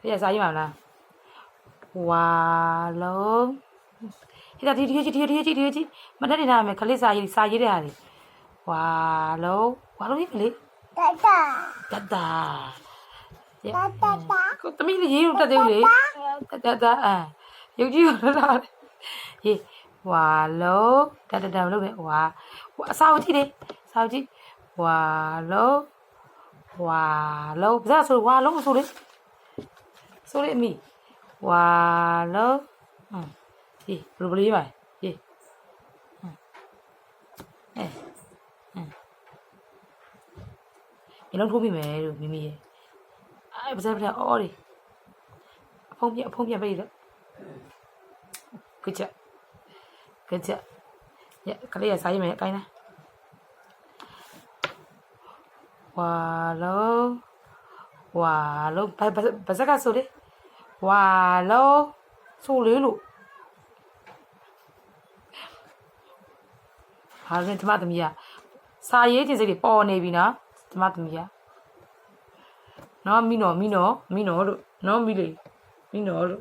ရစာရေးမှာလားဝါလုံးဟိတာဒီမတက်နေတာမယ်ခလေးစာရေးတဲ့ဟာလေဝါလုံးရေးလေတတကိုတမီးလေးရေးလို့တက်သေးဘူးလေတရုပ်ကြီးရောလားဟေးဝါလုံးတမလို့လေဝါအစာကြည့်လေစာကြည့်ဝါလုံးဘာဆိုဝါလုံးဆိုလေအမိဝါလုံးဟေးဘယ်လိုရေးပါဟေး你能出品没？咪咪，哎，不是，哦嘞，封面背的，good job，呀，可能也啥也没干呢。哇喽，不是干说的，哇喽，说累了，好像他妈怎么样？啥也就是的，包那边呢？怎么样？那米诺了，那米嘞，米诺了。